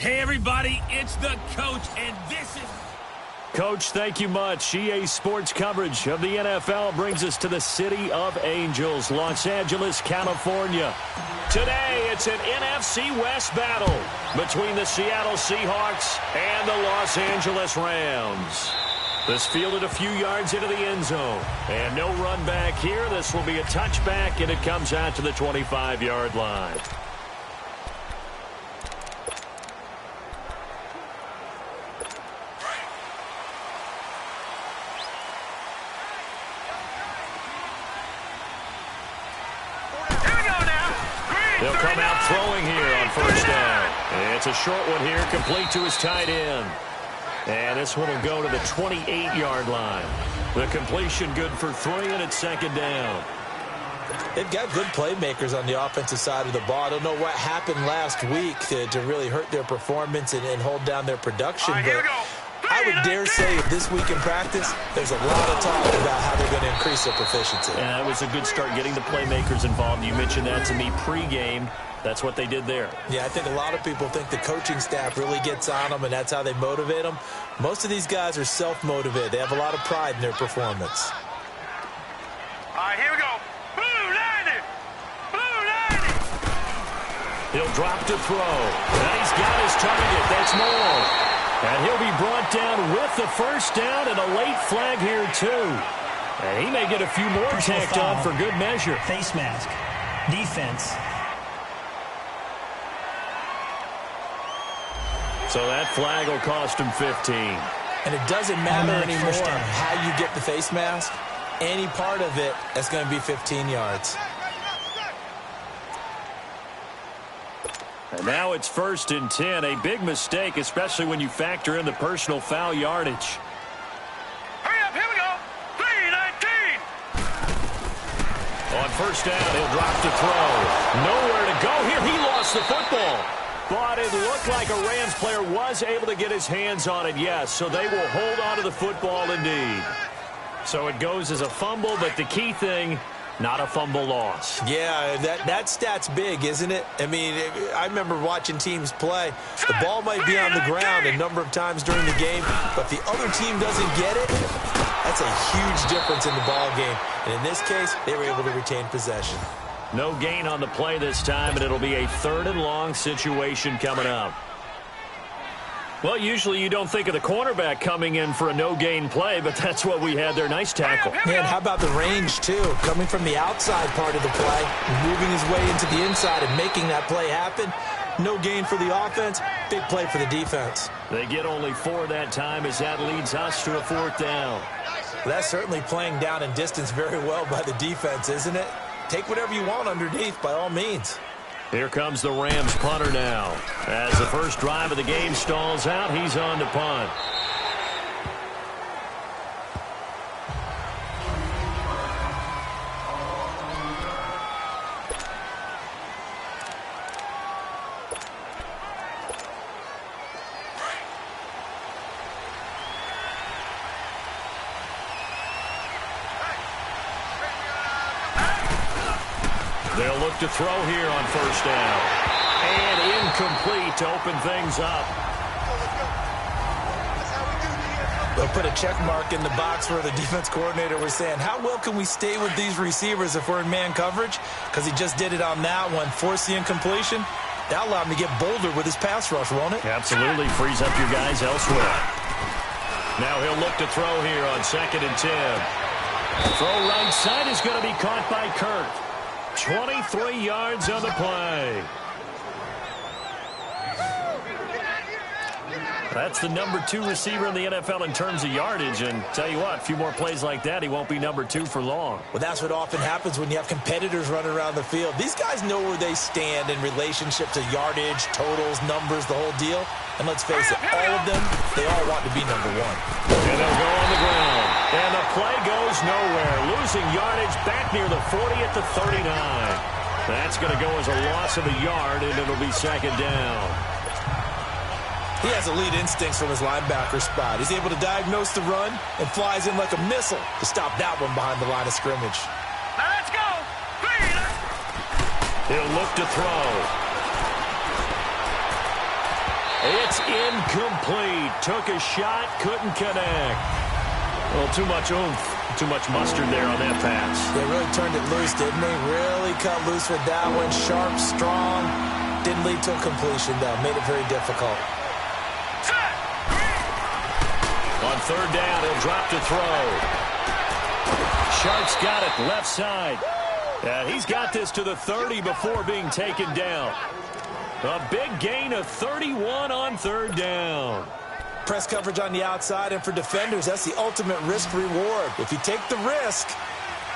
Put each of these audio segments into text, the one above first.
Hey, everybody, it's the coach, and this is... Coach, thank you much. EA Sports coverage of the NFL brings us to the City of Angels, Los Angeles, California. Today, it's an NFC West battle between the Seattle Seahawks and the Los Angeles Rams. This fielded a few yards into the end zone. And no run back here. This will be a touchback, and it comes out to the 25-yard line. They'll come out throwing here on first down. It's a short one here, complete to his tight end. And this one will go to the 28-yard line. The completion good for 3, and it's second down. They've got good playmakers on the offensive side of the ball. I don't know what happened last week to really hurt their performance and hold down their production. All right, here we go. I would dare say if this week in practice, there's a lot of talk about how they're going to increase their proficiency. And that was a good start getting the playmakers involved. You mentioned that to me pregame. That's what they did there. Yeah, I think a lot of people think the coaching staff really gets on them, and that's how they motivate them. Most of these guys are self-motivated. They have a lot of pride in their performance. All right, here we go. Blue 90! Blue 90! He'll drop to throw. And he's got his target. That's Moore. And he'll be brought down with the first down and a late flag here, too. And he may get a few more tacked on for good measure. Face mask. Defense. So that flag will cost him 15. And it doesn't matter anymore how you get the face mask. Any part of it, that's going to be 15 yards. And now it's 1st and 10. A big mistake, especially when you factor in the personal foul yardage. Hurry up, here we go. 3-19. On first down, he'll drop to throw. Nowhere to go here. He lost the football. But it looked like a Rams player was able to get his hands on it, yes. So they will hold on to the football indeed. So it goes as a fumble, but the key thing, not a fumble loss. Yeah, that stat's big, isn't it? I mean, I remember watching teams play. The ball might be on the ground a number of times during the game, but if the other team doesn't get it, that's a huge difference in the ball game. And in this case, they were able to retain possession. No gain on the play this time, and it'll be a 3rd and long situation coming up. Well, usually you don't think of the cornerback coming in for a no-gain play, but that's what we had there. Nice tackle. Man, how about the range, too? Coming from the outside part of the play, moving his way into the inside and making that play happen. No gain for the offense, big play for the defense. They get only 4 that time as that leads us to a 4th down. Well, that's certainly playing down and distance very well by the defense, isn't it? Take whatever you want underneath, by all means. Here comes the Rams punter now. As the first drive of the game stalls out, he's on to punt. They'll look to throw here on first down. And incomplete to open things up. They'll put a check mark in the box where the defense coordinator was saying, how well can we stay with these receivers if we're in man coverage? Because he just did it on that one, forced the incompletion. That'll allow him to get bolder with his pass rush, won't it? Absolutely. Frees up your guys elsewhere. Now he'll look to throw here on 2nd and 10. Throw right side is going to be caught by Kirk. 23 yards on the play. That's the number 2 receiver in the NFL in terms of yardage. And tell you what, a few more plays like that, he won't be number 2 for long. Well, that's what often happens when you have competitors running around the field. These guys know where they stand in relationship to yardage, totals, numbers, the whole deal. And let's face it, all of them, they all want to be number 1. And they'll go on the ground. And the play goes nowhere. Losing yardage back near the 40 at the 39. That's going to go as a loss of a yard, and it'll be 2nd down. He has elite instincts from his linebacker spot. He's able to diagnose the run and flies in like a missile to stop that one behind the line of scrimmage. Now let's go. He'll look to throw. It's incomplete. Took a shot, couldn't connect. Well, too much oomph, too much mustard there on that pass. They really turned it loose, didn't they? Really cut loose with that one. Sharp, strong. Didn't lead to a completion, though. Made it very difficult. On third down, he'll drop to throw. Sharp's got it, left side. And he's got this to the 30 before being taken down. A big gain of 31 on third down. Press coverage on the outside, and for defenders, that's the ultimate risk-reward. If you take the risk,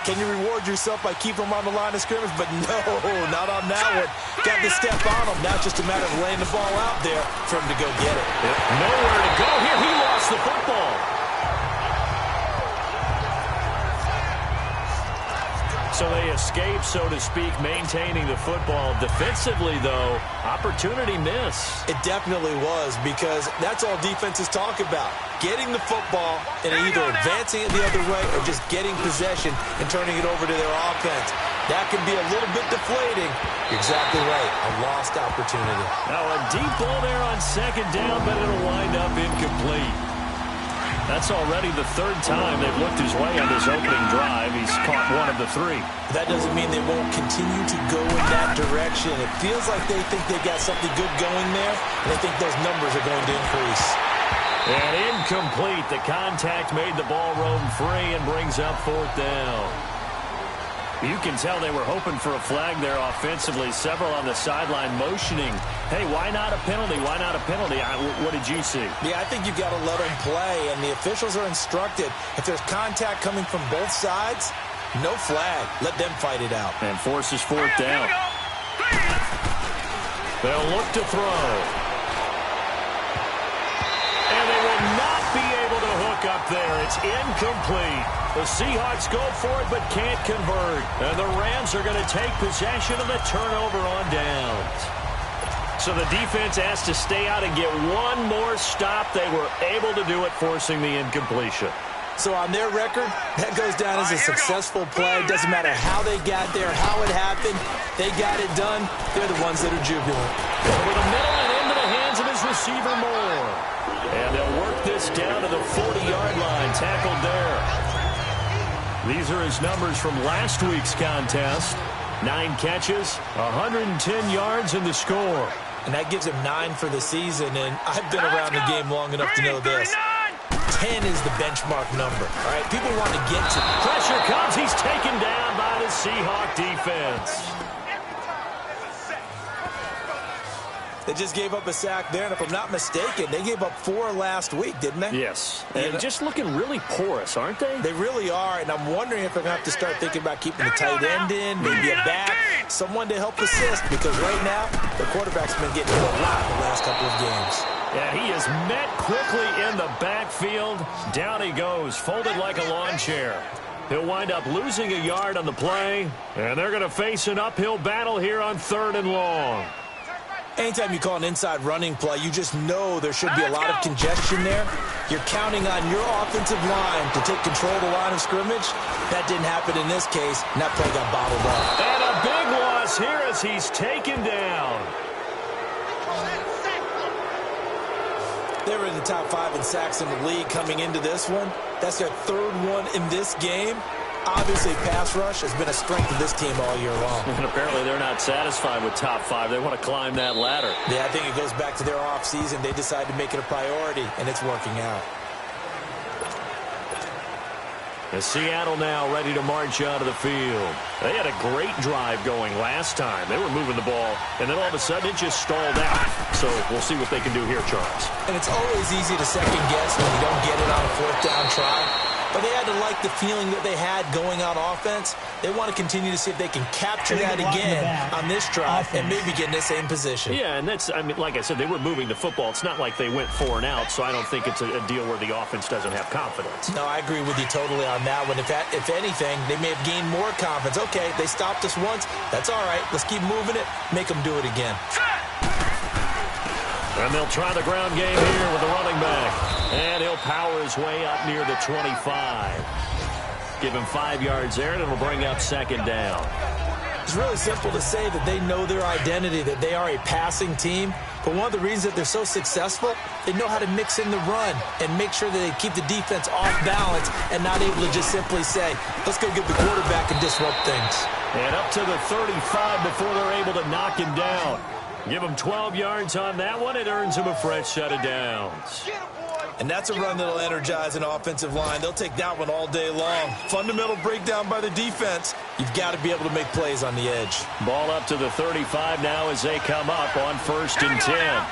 can you reward yourself by keeping them on the line of scrimmage? But no, not on that one. Got to step on them. Now it's just a matter of laying the ball out there for him to go get it. Nowhere to go here. He lost the football. So they escape, so to speak, maintaining the football. Defensively, though, opportunity miss. It definitely was, because that's all defenses talk about. Getting the football and either advancing it the other way or just getting possession and turning it over to their offense. That can be a little bit deflating. You're exactly right. A lost opportunity. Now a deep ball there on second down, but it'll wind up incomplete. That's already the third time they've looked his way on this opening drive. He's caught one of the three. That doesn't mean they won't continue to go in that direction. It feels like they think they got something good going there, and they think those numbers are going to increase. And incomplete. The contact made the ball roam free and brings up fourth down. You can tell they were hoping for a flag there offensively. Several on the sideline motioning. Hey, why not a penalty? Why not a penalty? What did you see? Yeah, I think you've got to let them play, and the officials are instructed. If there's contact coming from both sides, no flag. Let them fight it out. And forces fourth down. They'll look to throw. And they will not be able to hook up there. It's incomplete. The Seahawks go for it but can't convert. And the Rams are going to take possession of the turnover on downs. So the defense has to stay out and get one more stop. They were able to do it, forcing the incompletion. So on their record, that goes down as a successful play. Doesn't matter how they got there, how it happened. They got it done. They're the ones that are jubilant. Over the middle and into the hands of his receiver, Moore. And they'll work this down to the 40-yard line. Tackled there. These are his numbers from last week's contest. 9 catches, 110 yards in the score. And that gives him 9 for the season. And I've been around the game long enough to know this. 10 is the benchmark number. All right, people want to get to. Pressure comes. He's taken down by the Seahawk defense. They just gave up a sack there, and if I'm not mistaken, they gave up 4 last week, didn't they? Yes. And just looking really porous, aren't they? They really are, and I'm wondering if they're going to have to start thinking about keeping the tight end in, maybe a back, someone to help assist, because right now, the quarterback's been getting a lot the last couple of games. Yeah, he is met quickly in the backfield. Down he goes, folded like a lawn chair. He'll wind up losing a yard on the play, and they're going to face an uphill battle here on 3rd and long. Anytime you call an inside running play, you just know there should be a lot of congestion there. You're counting on your offensive line to take control of the line of scrimmage. That didn't happen in this case, and that play got bottled up. And a big loss here as he's taken down. They were in the top 5 in sacks in the league coming into this one. That's their 3rd one in this game. Obviously, pass rush has been a strength of this team all year long. And apparently they're not satisfied with top 5. They want to climb that ladder. Yeah, I think it goes back to their offseason. They decided to make it a priority, and it's working out. As Seattle now ready to march out of the field. They had a great drive going last time. They were moving the ball, and then all of a sudden it just stalled out. So we'll see what they can do here, Charles. And it's always easy to second guess when you don't get it on a 4th down try. But they had to like the feeling that they had going on offense. They want to continue to see if they can capture that again on this drive and maybe get in the same position. Yeah, and that's, I mean, like I said, they were moving the football. It's not like they went 4 and out, so I don't think it's a deal where the offense doesn't have confidence. No, I agree with you totally on that one. If anything, they may have gained more confidence. Okay, they stopped us once. That's all right. Let's keep moving it. Make them do it again. And they'll try the ground game here with the running back. And he'll power his way up near the 25. Give him 5 yards there, and it'll bring up 2nd down. It's really simple to say that they know their identity, that they are a passing team. But one of the reasons that they're so successful, they know how to mix in the run and make sure that they keep the defense off balance and not able to just simply say, let's go get the quarterback and disrupt things. And up to the 35 before they're able to knock him down. Give him 12 yards on that one. It earns him a fresh set of downs. And that's a run that'll energize an offensive line. They'll take that one all day long. Fundamental breakdown by the defense. You've got to be able to make plays on the edge. Ball up to the 35 now as they come up on 1st and 10.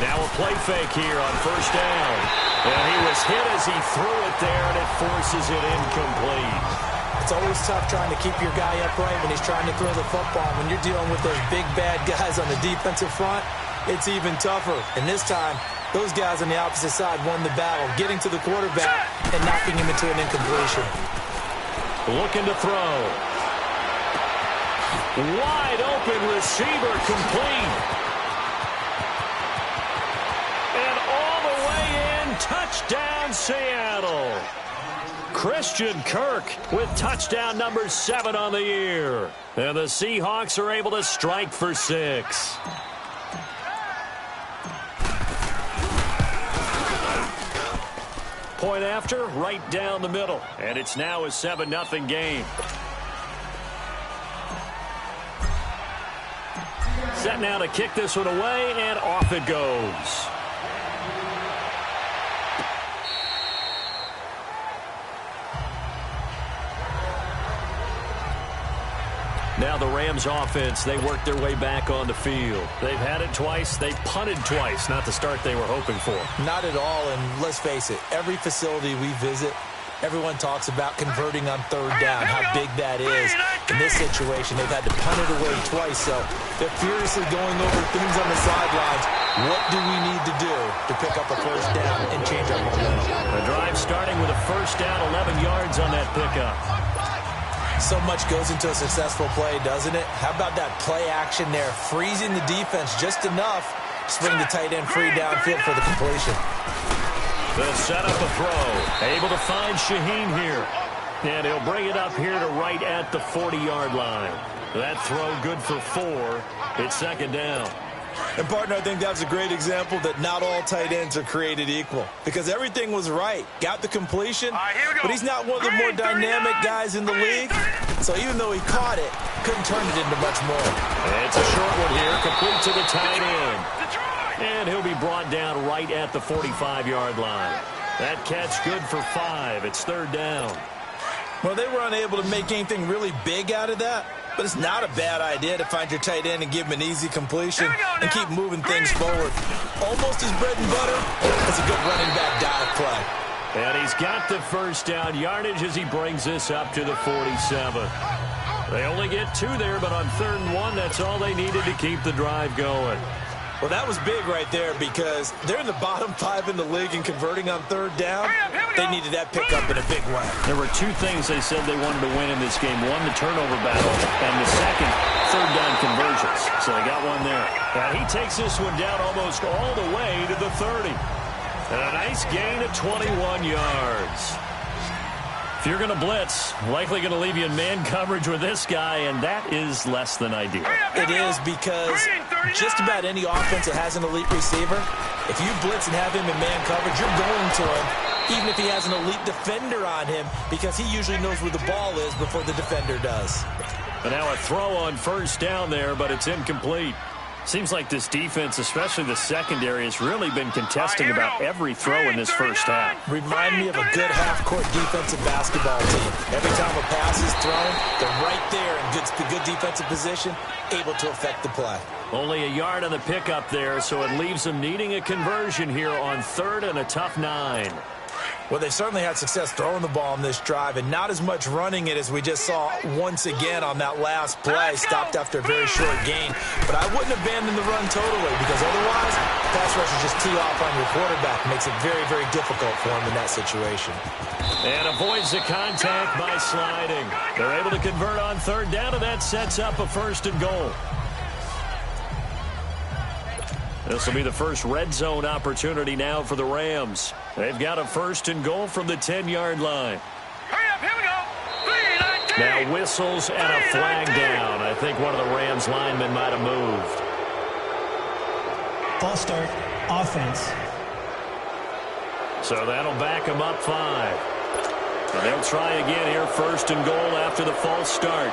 Now a play fake here on 1st down. And he was hit as he threw it there, and it forces it incomplete. It's always tough trying to keep your guy upright when he's trying to throw the football. When you're dealing with those big, bad guys on the defensive front, it's even tougher. And this time, those guys on the opposite side won the battle, getting to the quarterback and knocking him into an incompletion. Looking to throw. Wide open receiver, complete. Touchdown, Seattle. Christian Kirk with touchdown number 7 on the year. And the Seahawks are able to strike for 6. Point after, right down the middle. And it's now a 7-0 game. Set now to kick this one away, and off it goes. Now the Rams offense, they work their way back on the field. They've had it twice. They punted twice. Not the start they were hoping for. Not at all, and let's face it, every facility we visit, everyone talks about converting on 3rd down, how big that is. In this situation, they've had to punt it away twice, so they're furiously going over things on the sidelines. What do we need to do to pick up a 1st down and change our momentum? The drive starting with a 1st down, 11 yards on that pickup. So much goes into a successful play, doesn't it? How about that play action there? Freezing the defense just enough to swing the tight end free downfield for the completion. The set up a throw. Able to find Shaheen here. And he'll bring it up here to right at the 40-yard line. That throw good for 4. It's 2nd down. And, partner, I think that was a great example that not all tight ends are created equal. Because everything was right. Got the completion, but he's not one of the more dynamic guys in the league. So even though he caught it, couldn't turn it into much more. It's a short one here, complete to the tight end. And he'll be brought down right at the 45-yard line. That catch good for 5. It's 3rd down. Well, they were unable to make anything really big out of that. But it's not a bad idea to find your tight end and give him an easy completion and keep moving things forward. Almost his bread and butter. That's a good running back dive play. And he's got the 1st down yardage as he brings this up to the 47. They only get 2 there, but on 3rd and 1, that's all they needed to keep the drive going. Well, that was big right there because they're in the bottom 5 in the league and converting on 3rd down. They needed that pickup in a big way. There were 2 things they said they wanted to win in this game. One, the turnover battle, and the second, 3rd down conversions. So they got one there. And he takes this one down almost all the way to the 30. And a nice gain of 21 yards. If you're going to blitz, likely going to leave you in man coverage with this guy, and that is less than ideal. It is because just about any offense that has an elite receiver, if you blitz and have him in man coverage, you're going to him, even if he has an elite defender on him, because he usually knows where the ball is before the defender does. And now a throw on 1st down there, but it's incomplete. Seems like this defense, especially the secondary, has really been contesting about every throw in this 1st half. Remind me of a good half-court defensive basketball team. Every time a pass is thrown, they're right there in good defensive position, able to affect the play. Only a yard on the pickup there, so it leaves them needing a conversion here on 3rd and a tough 9. Well, they've certainly had success throwing the ball on this drive, and not as much running it as we just saw once again on that last play. Stopped after a very short gain. But I wouldn't abandon the run totally, because otherwise, pass rushers just tee off on your quarterback. Makes it very, very difficult for him in that situation. And avoids the contact by sliding. They're able to convert on third down, and that sets up a 1st and goal. This will be the first red zone opportunity now for the Rams. They've got a 1st and goal from the 10-yard line. Hurry up, here we go. 3-19. Now whistles and a flag down. I think one of the Rams linemen might have moved. False start, offense. So that'll back them up 5. And they'll try again here, 1st and goal after the false start.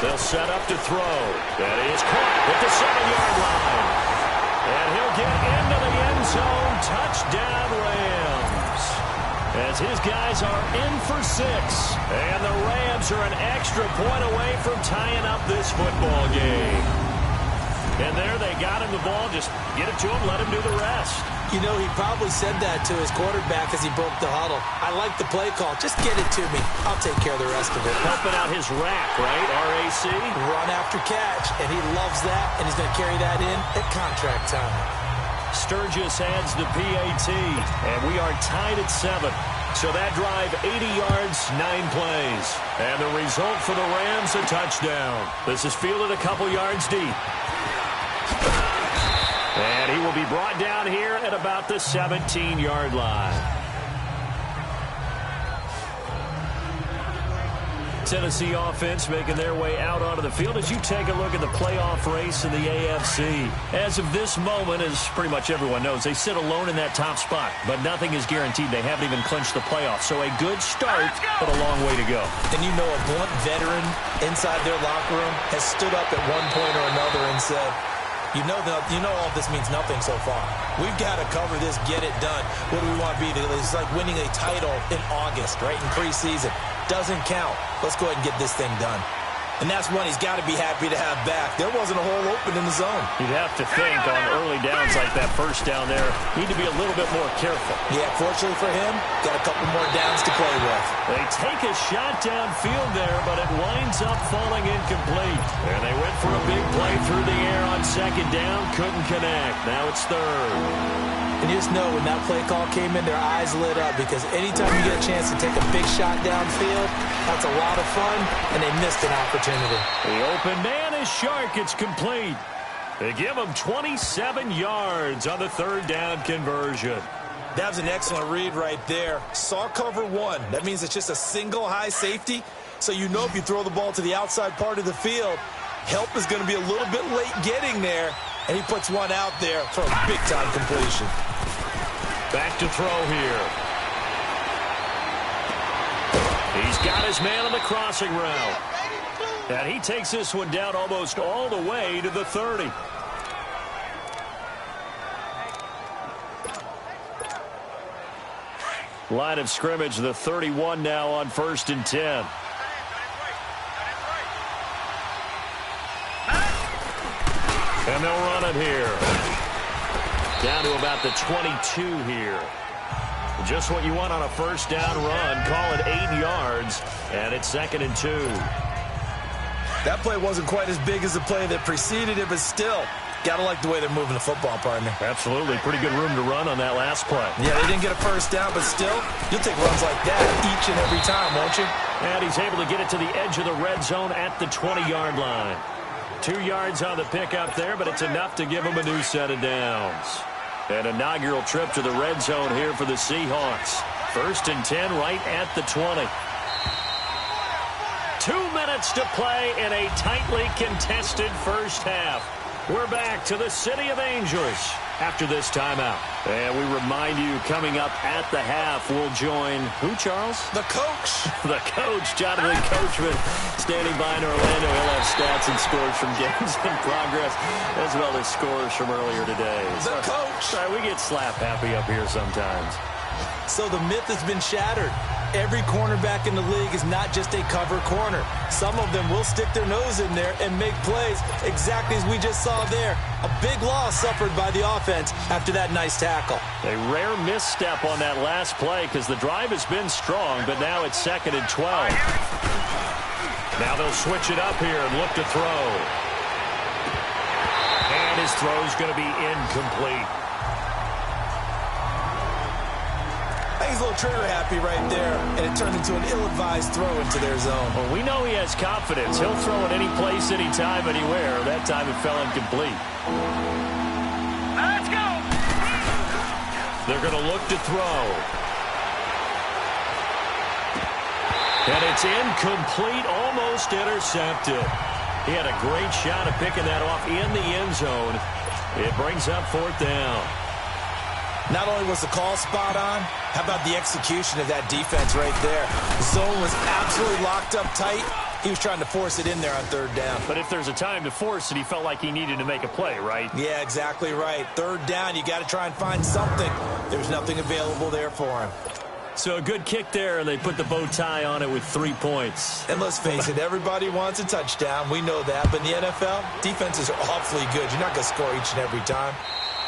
They'll set up to throw. That is caught at the 7-yard line. And he'll get into the end zone. Touchdown, Rams. As his guys are in for 6. And the Rams are an extra point away from tying up this football game. And there they got him the ball. Just get it to him, let him do the rest. You know, he probably said that to his quarterback as he broke the huddle. I like the play call. Just get it to me. I'll take care of the rest of it. Helping out his rack, right? RAC? Run after catch, and he loves that, and he's going to carry that in at contract time. Sturgis adds the PAT, and we are tied at 7. So that drive, 80 yards, 9 plays. And the result for the Rams, a touchdown. This is fielded a couple yards deep. And he will be brought down here at about the 17-yard line. Tennessee offense making their way out onto the field as you take a look at the playoff race in the AFC. As of this moment, as pretty much everyone knows, they sit alone in that top spot, but nothing is guaranteed. They haven't even clinched the playoffs, so a good start, but a long way to go. And you know, a blunt veteran inside their locker room has stood up at one point or another and said, you know all this means nothing so far. We've got to cover this, get it done. What do we want to be? It's like winning a title in August, right, in preseason. Doesn't count. Let's go ahead and get this thing done. And that's one he's got to be happy to have back. There wasn't a hole open in the zone. You'd have to think on early downs like that first down there, need to be a little bit more careful. Yeah, fortunately for him, got a couple more downs to play with. They take a shot downfield there, but it winds up falling incomplete. And they went for a big play through the air on 2nd down, couldn't connect. Now it's 3rd. And you just know when that play call came in, their eyes lit up, because anytime you get a chance to take a big shot downfield, that's a lot of fun, and they missed an opportunity. The open man is Shark. It's complete. They give him 27 yards on the 3rd down conversion. That was an excellent read right there. Saw cover 1. That means it's just a single high safety. So you know if you throw the ball to the outside part of the field, help is going to be a little bit late getting there. And he puts one out there for a big-time completion. Back to throw here. He's got his man on the crossing route. And he takes this one down almost all the way to the 30. Line of scrimmage, the 31 now on 1st and 10. And they'll run it here. Down to about the 22 here. Just what you want on a 1st down run. Call it 8 yards. And it's 2nd and 2. That play wasn't quite as big as the play that preceded it, but still, got to like the way they're moving the football, partner. Absolutely. Pretty good room to run on that last play. Yeah, they didn't get a 1st down, but still, you'll take runs like that each and every time, won't you? And he's able to get it to the edge of the red zone at the 20-yard line. 2 yards on the pickup there, but it's enough to give him a new set of downs. An inaugural trip to the red zone here for the Seahawks. 1st and 10 right at the 20. 2 minutes to play in a tightly contested first half. We're back to the City of Angels after this timeout. And we remind you, coming up at the half, we'll join who, Charles? The coach. The coach, Jonathan Coachman, standing by in Orlando. He'll have stats and scores from games in progress, as well as scores from earlier today. The coach. Sorry, we get slap happy up here sometimes. So the myth has been shattered. Every cornerback in the league is not just a cover corner. Some of them will stick their nose in there and make plays exactly as we just saw there. A big loss suffered by the offense after that nice tackle. A rare misstep on that last play because the drive has been strong, but now it's 2nd and 12. Now they'll switch it up here and look to throw. And his throw's going to be incomplete. He's a little trigger happy right there, and it turned into an ill-advised throw into their zone. Well, we know he has confidence. He'll throw it any place, anytime, anywhere. That time it fell incomplete. Let's go. They're going to look to throw. And it's incomplete, almost intercepted. He had a great shot at picking that off in the end zone. It brings up 4th down. Not only was the call spot on, how about the execution of that defense right there? The zone was absolutely locked up tight. He was trying to force it in there on 3rd down. But if there's a time to force it, he felt like he needed to make a play, right? Yeah, exactly right. 3rd down, you got to try and find something. There's nothing available there for him. So a good kick there, and they put the bow tie on it with 3 points. And let's face it, everybody wants a touchdown. We know that. But in the NFL, defenses are awfully good. You're not going to score each and every time.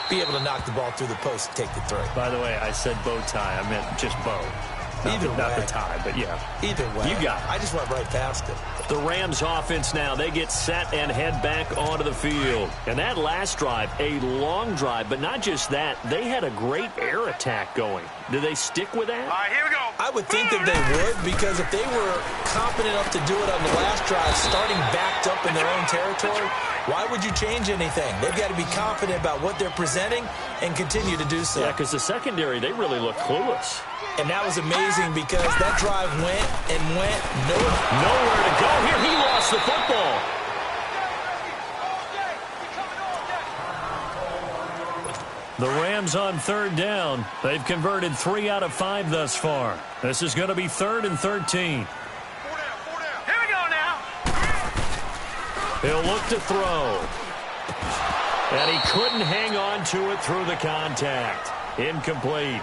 Be able to knock the ball through the post and take the throw. By the way, I said bow tie. I meant just bow. Not the tie, but yeah. Either way. You got it. I just went right past it. The Rams offense now, they get set and head back onto the field. And that last drive, a long drive, but not just that, they had a great air attack going. Do they stick with that? All right, here we go. I would think that they would, because if they were confident enough to do it on the last drive, starting backed up in their own territory, why would you change anything? They've got to be confident about what they're presenting and continue to do so. Yeah, because the secondary, they really look clueless. And that was amazing because that drive went and went nowhere to go. Here, he lost the football. The Rams on 3rd down. They've converted 3 out of 5 thus far. This is going to be 3rd and 13. 4 down. Here we go now. He'll look to throw. And he couldn't hang on to it through the contact. Incomplete.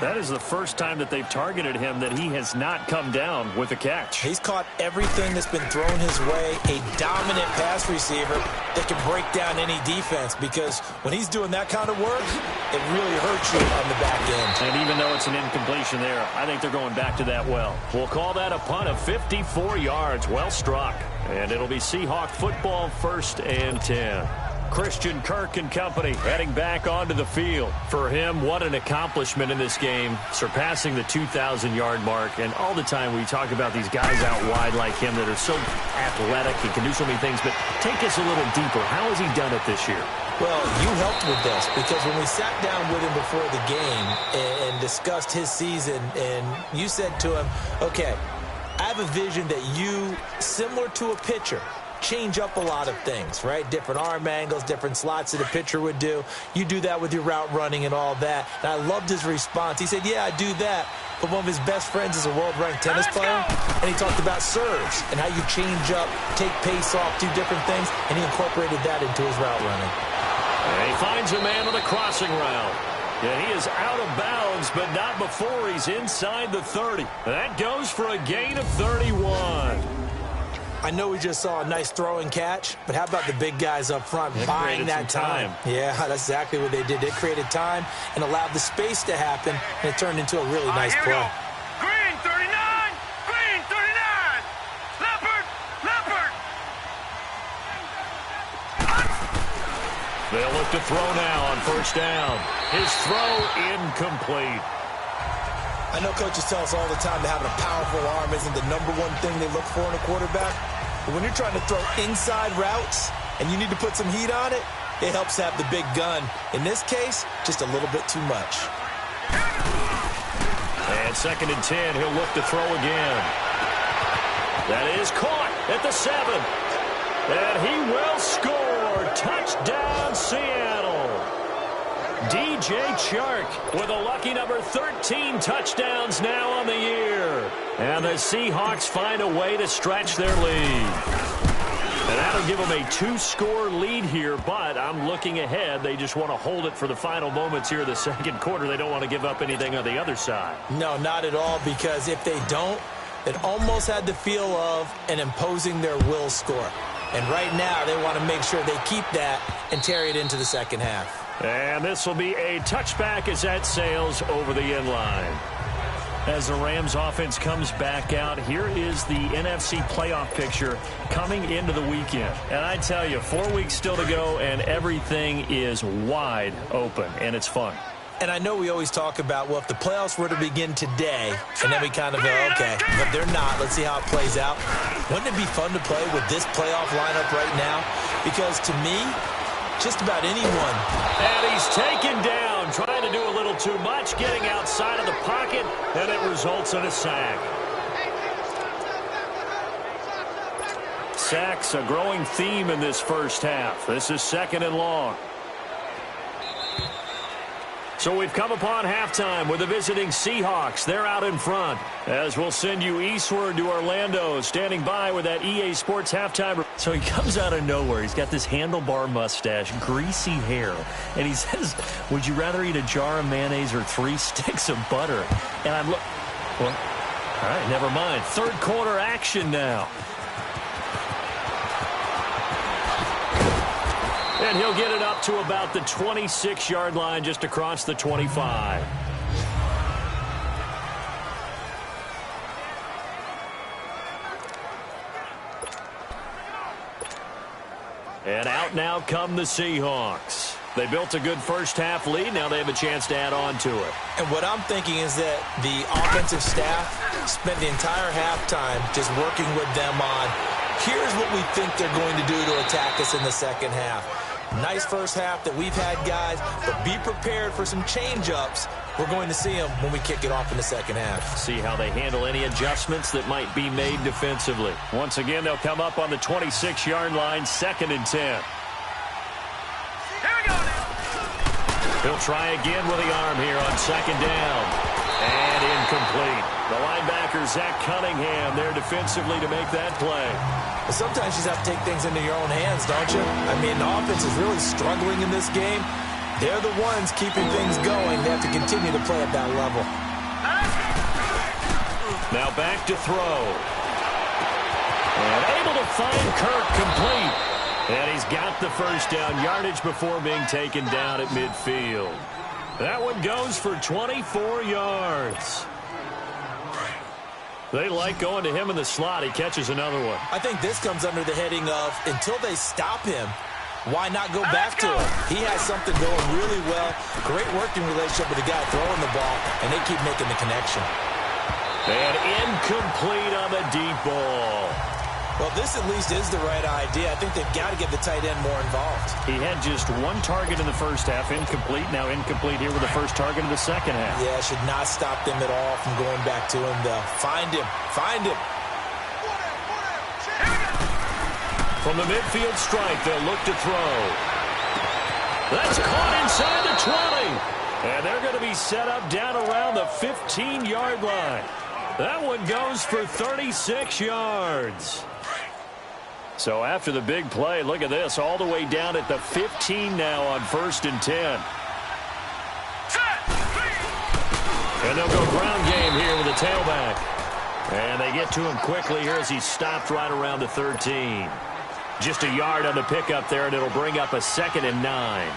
That is the first time that they've targeted him that he has not come down with a catch. He's caught everything that's been thrown his way. A dominant pass receiver that can break down any defense, because when he's doing that kind of work, it really hurts you on the back end. And even though it's an incompletion there, I think they're going back to that well. We'll call that a punt of 54 yards. Well struck. And it'll be Seahawk football, 1st and 10. Christian Kirk and company heading back onto the field. For him, what an accomplishment in this game, surpassing the 2,000-yard mark. And all the time we talk about these guys out wide like him that are so athletic and can do so many things. But take us a little deeper. How has he done it this year? Well, you helped with this, because when we sat down with him before the game and discussed his season, and you said to him, okay, I have a vision that you, similar to a pitcher, change up a lot of things, right? Different arm angles, different slots that a pitcher would do. You do that with your route running and all that. And I loved his response. He said, yeah, I do that. But one of his best friends is a world-ranked tennis player, and he talked about serves and how you change up, take pace off, do different things, and he incorporated that into his route running. And he finds a man on the crossing route. And he is out of bounds, but not before he's inside the 30. That goes for a gain of 31. I know we just saw a nice throw and catch, but how about the big guys up front buying that time? Yeah, that's exactly what they did. They created time and allowed the space to happen, and it turned into a really nice play. Green 39! Green 39! Leopard! Leopard! They'll look to throw now on 1st down. His throw incomplete. I know coaches tell us all the time that having a powerful arm isn't the #1 thing they look for in a quarterback. But when you're trying to throw inside routes and you need to put some heat on it, it helps have the big gun. In this case, just a little bit too much. And 2nd and 10, he'll look to throw again. That is caught at the 7. And he will score. Touchdown, Seattle. DJ Chark with a lucky number 13 touchdowns now on the year. And the Seahawks find a way to stretch their lead. And that would give them a 2-score lead here, but I'm looking ahead. They just want to hold it for the final moments here of the second quarter. They don't want to give up anything on the other side. No, not at all, because if they don't, it almost had the feel of an imposing their will score. And right now, they want to make sure they keep that and carry it into the second half. And this will be a touchback as that sails over the end line. As the Rams offense comes back out, here is the NFC playoff picture coming into the weekend. And I tell you, 4 weeks still to go, and everything is wide open, and it's fun. And I know we always talk about, well, if the playoffs were to begin today, and then we kind of go, okay, but they're not. Let's see how it plays out. Wouldn't it be fun to play with this playoff lineup right now? Because to me, just about anyone. And he's taken down, trying to do a little too much, getting outside of the pocket, and it results in a sack. Sacks, a growing theme in this first half. This is 2nd and long. So we've come upon halftime with the visiting Seahawks. They're out in front. As we'll send you eastward to Orlando, standing by with that EA Sports halftime. So he comes out of nowhere. He's got this handlebar mustache, greasy hair. And he says, would you rather eat a jar of mayonnaise or 3 sticks of butter? And I'm well, all right, never mind. Third quarter action now. And he'll get it up to about the 26-yard line, just across the 25. And out now come the Seahawks. They built a good first-half lead. Now they have a chance to add on to it. And what I'm thinking is that the offensive staff spent the entire halftime just working with them on, here's what we think they're going to do to attack us in the second half. Nice first half that we've had, guys, but be prepared for some change-ups. We're going to see them when we kick it off in the second half. See how they handle any adjustments that might be made defensively. Once again, they'll come up on the 26-yard line, 2nd and 10. Here we go now. He'll try again with the arm here on 2nd down. And incomplete. The linebacker, Zach Cunningham, there defensively to make that play. But sometimes you just have to take things into your own hands, don't you? I mean, the offense is really struggling in this game. They're the ones keeping things going. They have to continue to play at that level. Now back to throw. And able to find Kirk complete. And he's got the first down yardage before being taken down at midfield. That one goes for 24 yards. They like going to him in the slot. He catches another one. I think this comes under the heading of, until they stop him, why not go back to him? He has something going really well. Great working relationship with the guy throwing the ball, and they keep making the connection. And incomplete on the deep ball. Well, this at least is the right idea. I think they've got to get the tight end more involved. He had just 1 target in the first half, incomplete. Now incomplete here with the first target in the second half. Yeah, should not stop them at all from going back to him, though. Find him. Find him. From the midfield stripe, they'll look to throw. That's caught inside the 20. And they're going to be set up down around the 15-yard line. That one goes for 36 yards. So after the big play, look at this, all the way down at the 15 now on 1st and 10. And they'll go ground game here with the tailback. And they get to him quickly here as he's stopped right around the 13. Just a yard on the pickup there, and it'll bring up a 2nd and 9.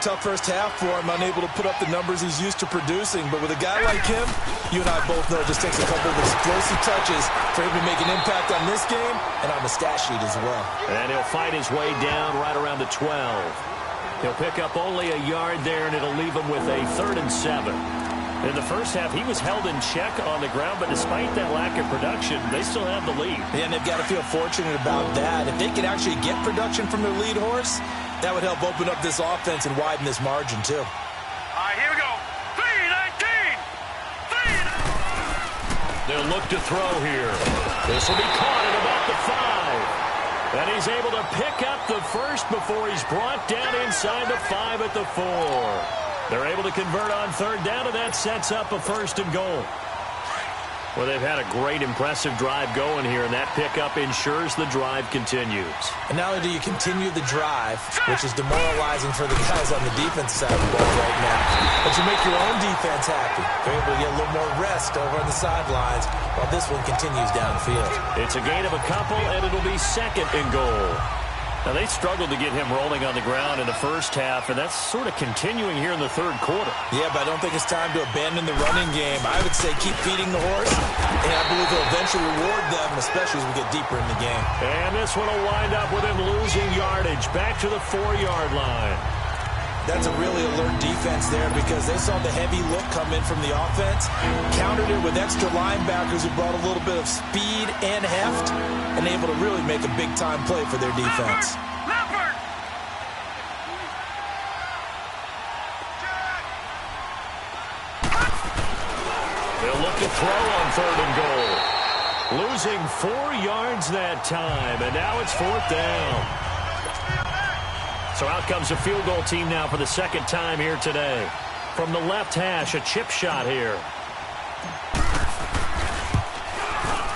Tough first half for him, unable to put up the numbers he's used to producing. But with a guy like him, you and I both know it just takes a couple of explosive touches for him to make an impact on this game and on the stat sheet as well. And he'll fight his way down right around the 12. He'll pick up only a yard there, and it'll leave him with a 3rd and 7. In the first half, he was held in check on the ground, but despite that lack of production, they still have the lead. Yeah, and they've got to feel fortunate about that. If they can actually get production from their lead horse, that would help open up this offense and widen this margin, too. All right, here we go. 3-19. They'll look to throw here. This will be caught at about the 5. And he's able to pick up the first before he's brought down inside the 5 at the 4. They're able to convert on 3rd down, and that sets up a 1st and goal. Well, they've had a great, impressive drive going here, and that pickup ensures the drive continues. And not only do you continue the drive, which is demoralizing for the guys on the defense side of the ball right now, but you make your own defense happy. They're able to get a little more rest over on the sidelines while this one continues downfield. It's a gain of a couple, and it'll be second and goal. Now, they struggled to get him rolling on the ground in the first half, and that's sort of continuing here in the third quarter. Yeah, but I don't think it's time to abandon the running game. I would say keep feeding the horse, and I believe he'll eventually reward them, especially as we get deeper in the game. And this one will wind up with him losing yardage back to the 4-yard line. That's a really alert defense there because they saw the heavy look come in from the offense, countered it with extra linebackers who brought a little bit of speed and heft, and able to really make a big-time play for their defense. They'll look to throw on third and goal. Losing 4 yards that time, and now it's fourth down. So out comes the field goal team now for the second time here today. From the left hash, a chip shot here.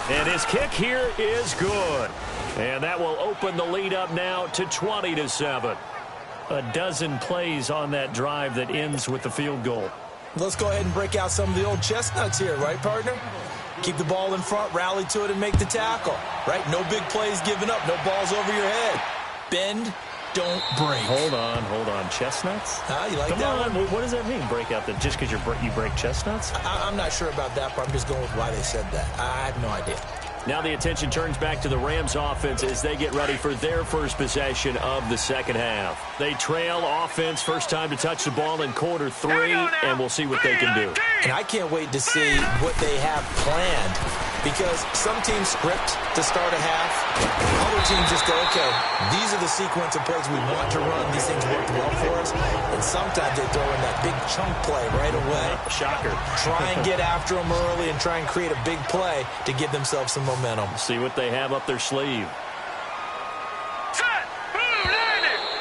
And his kick here is good. And that will open the lead up now to 20-7. A dozen plays on that drive that ends with the field goal. Let's go ahead and break out some of the old chestnuts here, right, partner? Keep the ball in front, rally to it, and make the tackle, right? No big plays given up, no balls over your head. Bend, don't break. Hold on. Chestnuts? You like Come that on. one? What does that mean, break out? That just because you break chestnuts? I'm not sure about that, but I'm just going with why they said that. I have no idea. Now the attention turns back to the Rams offense as they get ready for their first possession of the second half. They trail offense, first time to touch the ball in quarter 3, and we'll see what they can do. And I can't wait to see what they have planned because some teams script to start a half. Other teams just go, okay, these are the sequence of plays we want to run. These things worked well for us. And sometimes they throw in that big chunk play right away. Shocker. Try and get after them early and try and create a big play to give themselves some momentum. See what they have up their sleeve.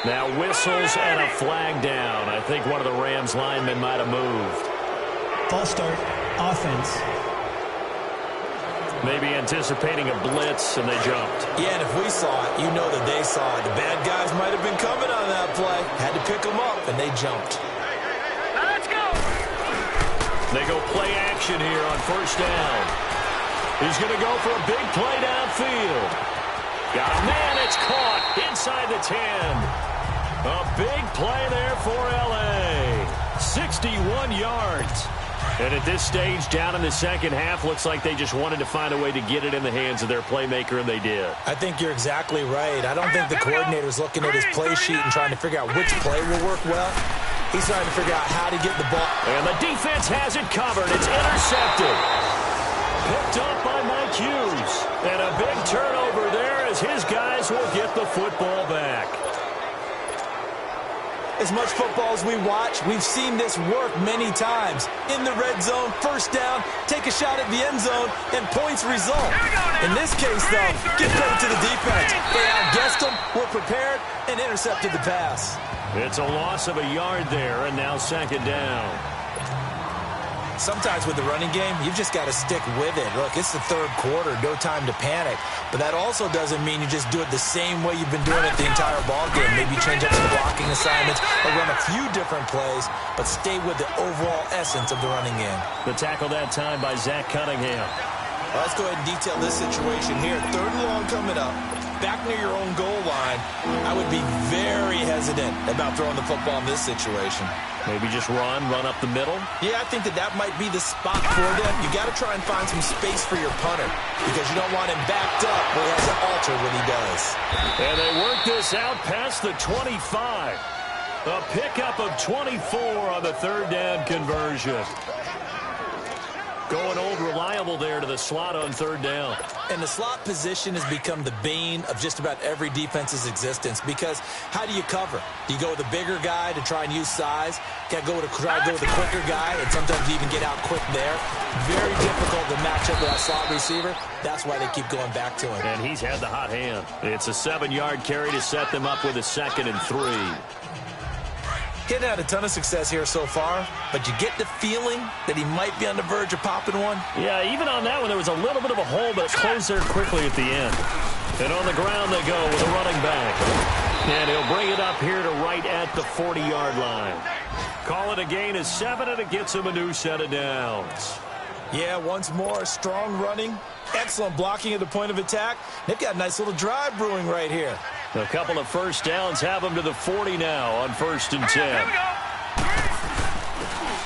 Now whistles and a flag down. I think one of the Rams linemen might have moved. False start, offense. Maybe anticipating a blitz, and they jumped. Yeah, and if we saw it, you know that they saw it. The bad guys might have been coming on that play. Had to pick them up, and they jumped. Let's go. They go play action here on first down. He's going to go for a big play downfield. Got a man, it's caught inside the 10. A big play there for L.A. 61 yards. And at this stage, down in the second half, looks like they just wanted to find a way to get it in the hands of their playmaker, and they did. I think you're exactly right. I don't think the coordinator's looking at his play sheet and trying to figure out which play will work well. He's trying to figure out how to get the ball. And the defense has it covered. It's intercepted. Picked up by Mike Hughes. And a big turnover there as his guys will get the football back. As much football as we watch, we've seen this work many times. In the red zone, first down, take a shot at the end zone, and points result. In this case, though, give credit to the defense. They outguessed them, were prepared, and intercepted the pass. It's a loss of a yard there, and now second down. Sometimes with the running game, you've just got to stick with it. Look, it's the third quarter, no time to panic. But that also doesn't mean you just do it the same way you've been doing it the entire ball game. Maybe change up some blocking assignments or run a few different plays, but stay with the overall essence of the running game. The tackle that time by Zach Cunningham. Well, let's go ahead and detail this situation here. Third and long coming up. Back near your own goal line, I would be very hesitant about throwing the football in this situation. Maybe just run up the middle? Yeah, I think that might be the spot for them. You got to try and find some space for your punter because you don't want him backed up where he has to alter what he does. And they work this out past the 25. A pickup of 24 on the third down conversion. Going old reliable there to the slot on third down. And the slot position has become the bane of just about every defense's existence because how do you cover? Do you go with a bigger guy to try and use size? Try to go with a quicker guy, and sometimes you even get out quick there. Very difficult to match up with that slot receiver. That's why they keep going back to him. And he's had the hot hand. It's a 7-yard carry to set them up with a 2nd and 3. He hadn't had a ton of success here so far, but you get the feeling that he might be on the verge of popping one. Yeah, even on that one, there was a little bit of a hole, but it closed there quickly at the end. And on the ground they go with a running back. And he'll bring it up here to right at the 40-yard line. Call it a gain of 7, and it gets him a new set of downs. Yeah, once more, strong running, excellent blocking at the point of attack. They've got a nice little drive brewing right here. A couple of first downs have him to the 40 now on 1st and 10.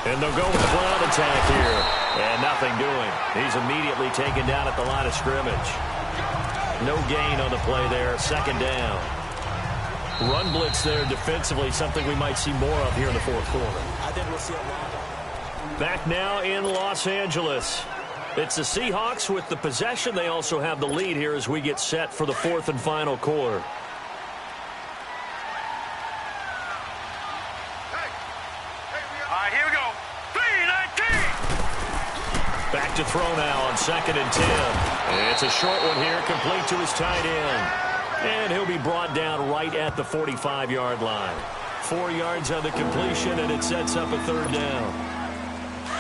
And they'll go with the ground attack here. And nothing doing. He's immediately taken down at the line of scrimmage. No gain on the play there. 2nd down. Run blitz there defensively, something we might see more of here in the 4th quarter. I think we'll see a lot. Back now in Los Angeles. It's the Seahawks with the possession. They also have the lead here as we get set for the 4th and final quarter. Here we go. 3-19. Back to throw now on 2nd and 10. It's a short one here, complete to his tight end. And he'll be brought down right at the 45-yard line. 4 yards on the completion, and it sets up a 3rd down.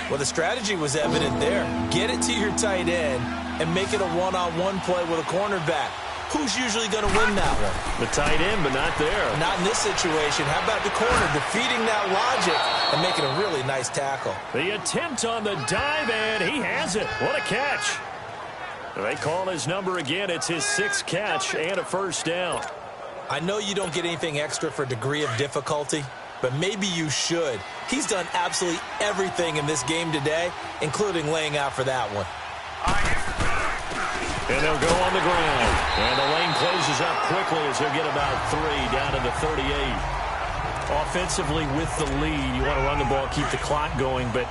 Well, the strategy was evident there. Get it to your tight end and make it a one-on-one play with a cornerback. Who's usually going to win that one? The tight end, but not there. Not in this situation. How about the corner defeating that logic and making a really nice tackle? The attempt on the dive, and he has it. What a catch. They call his number again. It's his 6th catch and a 1st down. I know you don't get anything extra for degree of difficulty, but maybe you should. He's done absolutely everything in this game today, including laying out for that one. And they'll go on the ground. And the lane closes up quickly as he'll get about 3 down to the 38. Offensively with the lead, you want to run the ball, keep the clock going, but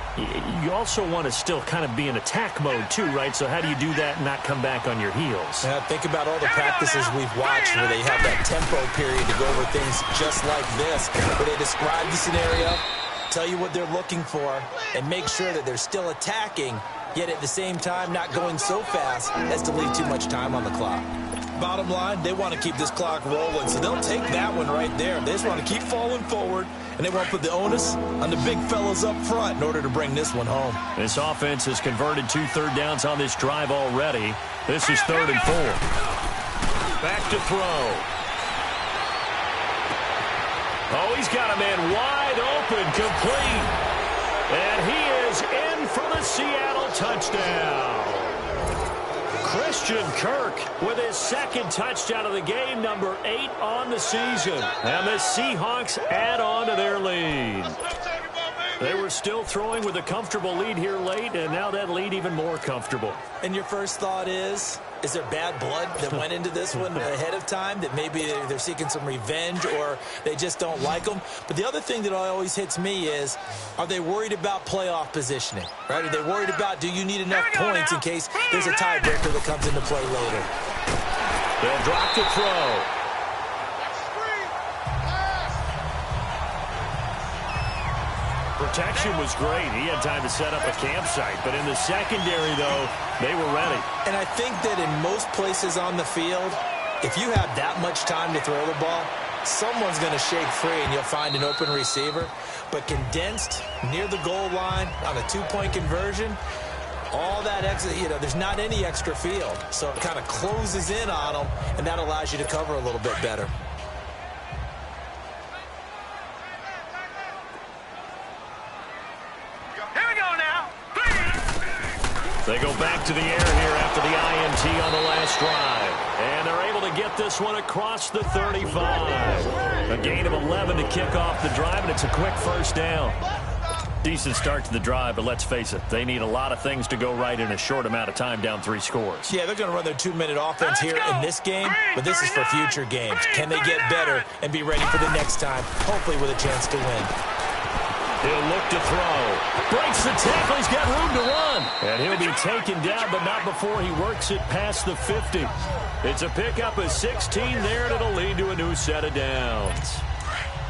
you also want to still kind of be in attack mode too, right? So how do you do that and not come back on your heels? Yeah, think about all the practices we've watched where they have that tempo period to go over things just like this, where they describe the scenario, tell you what they're looking for, and make sure that they're still attacking, yet at the same time not going so fast as to leave too much time on the clock. Bottom line, they want to keep this clock rolling, so they'll take that one right there. They just want to keep falling forward, and they want to put the onus on the big fellas up front in order to bring this one home. This offense has converted 2 third downs on this drive already. This is 3rd and 4. Back to throw. Oh, he's got a man wide open, complete. And he is in for the Seattle touchdown. Christian Kirk with his 2nd touchdown of the game, number 8 on the season. And the Seahawks add on to their lead. They were still throwing with a comfortable lead here late, and now that lead even more comfortable. And your first thought is there bad blood that went into this one ahead of time, that maybe they're seeking some revenge or they just don't like them? But the other thing that always hits me is, are they worried about playoff positioning? Right? Are they worried about, do you need enough points in case there's a tiebreaker that comes into play later? They'll drop to throw. Protection was great. He had time to set up a campsite. But in the secondary, though, they were ready. And I think that in most places on the field, if you have that much time to throw the ball, someone's going to shake free and you'll find an open receiver. But condensed near the goal line on a 2-point conversion, all that extra, there's not any extra field. So it kind of closes in on them, and that allows you to cover a little bit better. They go back to the air here after the INT on the last drive. And they're able to get this one across the 35. A gain of 11 to kick off the drive, and it's a quick 1st down. Decent start to the drive, but let's face it, they need a lot of things to go right in a short amount of time, down 3 scores. Yeah, they're going to run their 2-minute offense here in this game, but this is for future games. Can they get better and be ready for the next time, hopefully with a chance to win? He'll look to throw. Breaks the tackle. He's got room to run. And he'll be taken down, but not before he works it past the 50. It's a pickup of 16 there, and it'll lead to a new set of downs.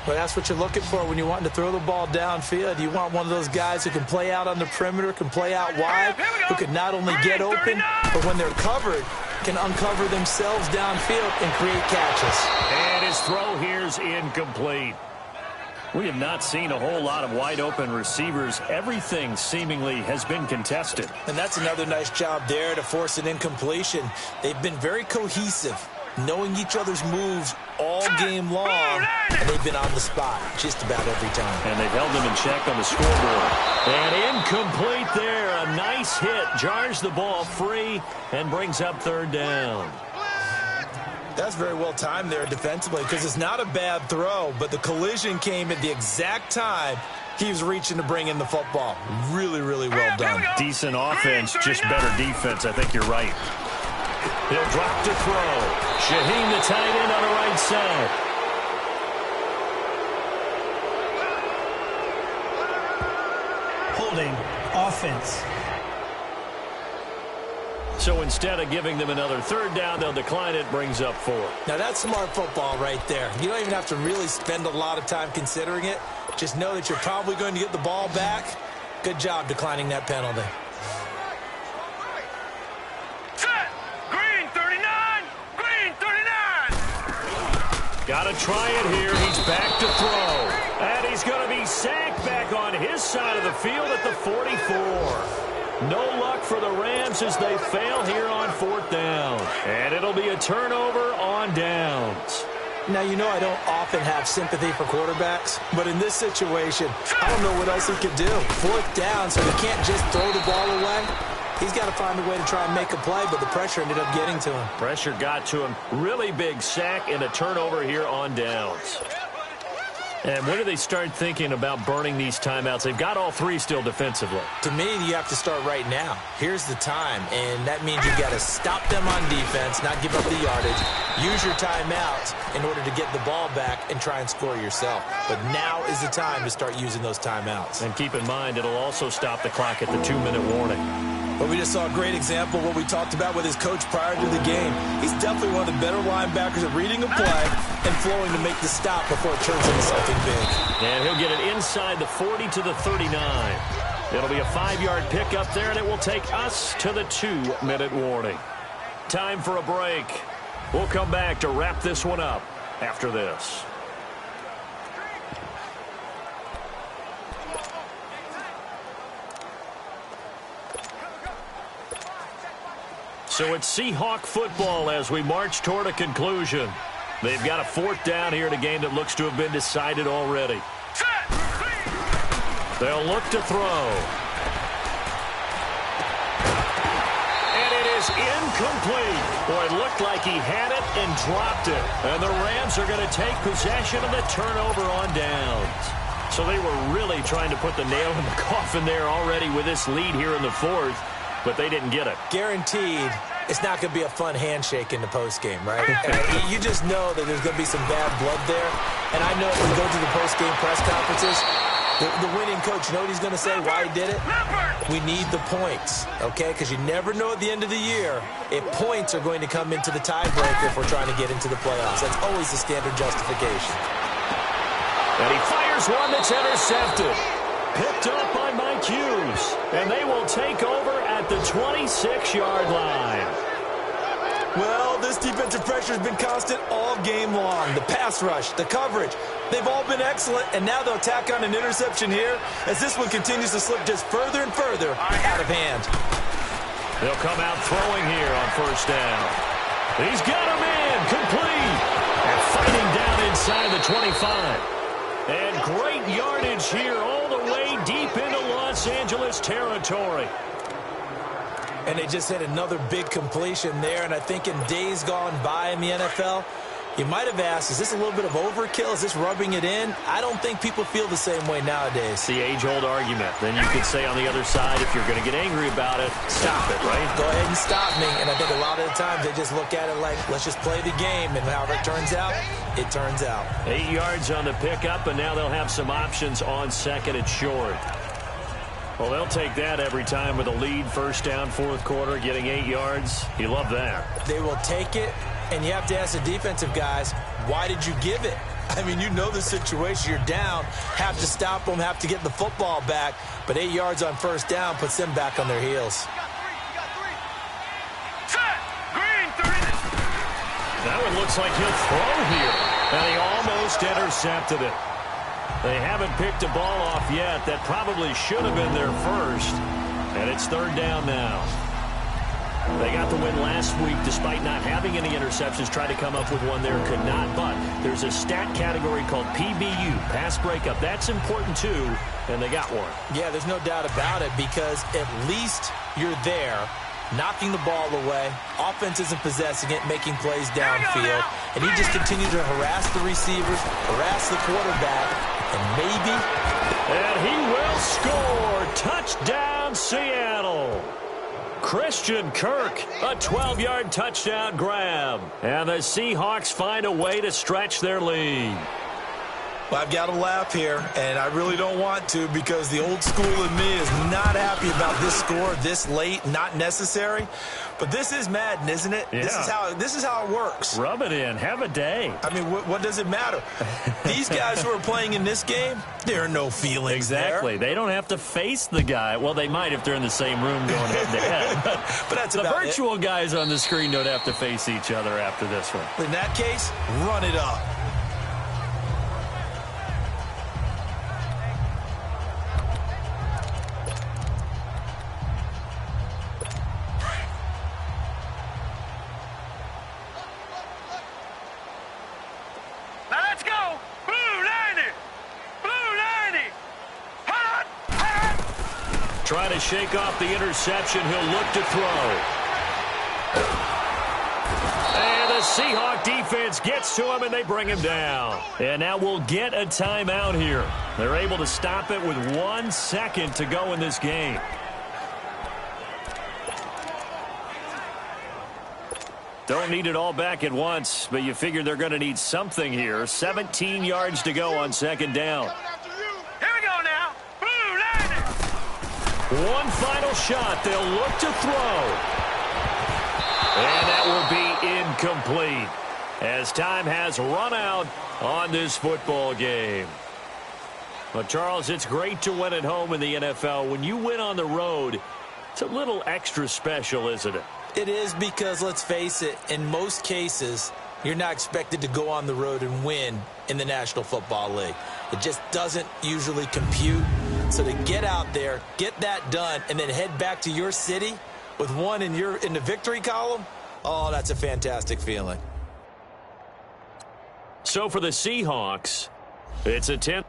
Well, that's what you're looking for when you're wanting to throw the ball downfield. You want one of those guys who can play out on the perimeter, can play out wide, who can not only get open, but when they're covered, can uncover themselves downfield and create catches. And his throw here's incomplete. We have not seen a whole lot of wide-open receivers. Everything seemingly has been contested. And that's another nice job there to force an incompletion. They've been very cohesive, knowing each other's moves all game long, and they've been on the spot just about every time. And they've held them in check on the scoreboard. And incomplete there. A nice hit. Jars the ball free and brings up third down. That's very well timed there defensively because it's not a bad throw, but the collision came at the exact time he was reaching to bring in the football. Really, really well done. Decent offense, just better defense. I think you're right. He'll drop to throw. Shaheen, the tight end, on the right side. Holding offense. So instead of giving them another third down, they'll decline it, brings up 4. Now that's smart football right there. You don't even have to really spend a lot of time considering it. Just know that you're probably going to get the ball back. Good job declining that penalty. Set. Green 39. Green 39. Got to try it here. He's back to throw. And he's going to be sacked back on his side of the field at the 44. No luck for the Rams as they fail here on 4th down. And it'll be a turnover on downs. Now, you know I don't often have sympathy for quarterbacks, but in this situation, I don't know what else he could do. 4th down, so he can't just throw the ball away. He's got to find a way to try and make a play, but the pressure ended up getting to him. Pressure got to him. Really big sack and a turnover here on downs. And when do they start thinking about burning these timeouts? They've got all 3 still defensively. To me, you have to start right now. Here's the time, and that means you've got to stop them on defense, not give up the yardage. Use your timeouts in order to get the ball back and try and score yourself. But now is the time to start using those timeouts. And keep in mind, it'll also stop the clock at the 2-minute warning. But we just saw a great example of what we talked about with his coach prior to the game. He's definitely one of the better linebackers at reading a play and flowing to make the stop before it turns into something big. And he'll get it inside the 40 to the 39. It'll be a 5-yard pickup there, and it will take us to the 2-minute warning. Time for a break. We'll come back to wrap this one up after this. So it's Seahawk football as we march toward a conclusion. They've got a 4th down here in a game that looks to have been decided already. They'll look to throw. And it is incomplete. Boy, it looked like he had it and dropped it. And the Rams are going to take possession of the turnover on downs. So they were really trying to put the nail in the coffin there already with this lead here in the 4th. But they didn't get it. Guaranteed, it's not going to be a fun handshake in the postgame, right? You just know that there's going to be some bad blood there. And I know when we go to the postgame press conferences, the winning coach, you know what he's going to say, why he did it? We need the points, okay? Because you never know at the end of the year if points are going to come into the tiebreaker if we're trying to get into the playoffs. That's always the standard justification. And he fires one that's intercepted. Picked up by Mike Hughes. And they will take over at the 26-yard line. Well, this defensive pressure has been constant all game long. The pass rush, the coverage, they've all been excellent, and now they'll tack on an interception here as this one continues to slip just further and further out of hand. They'll come out throwing here on 1st down. He's got him in, complete. And fighting down inside the 25. And great yardage here all the way deep into Los Angeles territory. And they just had another big completion there. And I think in days gone by in the NFL, you might have asked, is this a little bit of overkill? Is this rubbing it in? I don't think people feel the same way nowadays. The age-old argument. Then you could say on the other side, if you're going to get angry about it, stop it, right? Go ahead and stop me. And I think a lot of the times they just look at it like, let's just play the game. And however it turns out, it turns out. 8 yards on the pickup, and now they'll have some options on 2nd and short. Well, they'll take that every time with a lead, 1st down, 4th quarter, getting 8 yards. You love that. They will take it, and you have to ask the defensive guys, why did you give it? I mean, you know the situation. You're down, have to stop them, have to get the football back, but 8 yards on 1st down puts them back on their heels. That one looks like he'll throw here, and he almost intercepted it. They haven't picked a ball off yet. That probably should have been their first. And it's third down now. They got the win last week despite not having any interceptions. Tried to come up with one there, could not. But there's a stat category called PBU, pass breakup. That's important too, and they got one. Yeah, there's no doubt about it because at least you're there, knocking the ball away. Offense isn't possessing it, making plays downfield. And he just continued to harass the receivers, harass the quarterback, and maybe... And he will score. Touchdown, Seattle. Christian Kirk, a 12-yard touchdown grab. And the Seahawks find a way to stretch their lead. Well, I've got to laugh here, and I really don't want to because the old school in me is not happy about this score this late, not necessary. But this is Madden, isn't it? Yeah. This is how it works. Rub it in. Have a day. I mean, what does it matter? These guys who are playing in this game, there are no feelings Exactly. there. They don't have to face the guy. Well, they might if they're in the same room going head-to-head. But that's the about virtual it. guys on the screen don't have to face each other after this one. In that case, run it up. Now let's go. Blue 90. Blue 90. Hot, hot. Trying to shake off the interception. He'll look to throw. And the Seahawk defense gets to him, and they bring him down. And now we'll get a timeout here. They're able to stop it with 1 second to go in this game. Don't need it all back at once, but you figure they're going to need something here. 17 yards to go on second down. Here we go now. Blue 90. One final shot. They'll look to throw. And that will be incomplete as time has run out on this football game. Well, Charles, it's great to win at home in the NFL. When you win on the road, it's a little extra special, isn't it? It is because, let's face it, in most cases, you're not expected to go on the road and win in the National Football League. It just doesn't usually compute. So to get out there, get that done, and then head back to your city with one in the victory column, oh, that's a fantastic feeling. So for the Seahawks, it's a 10.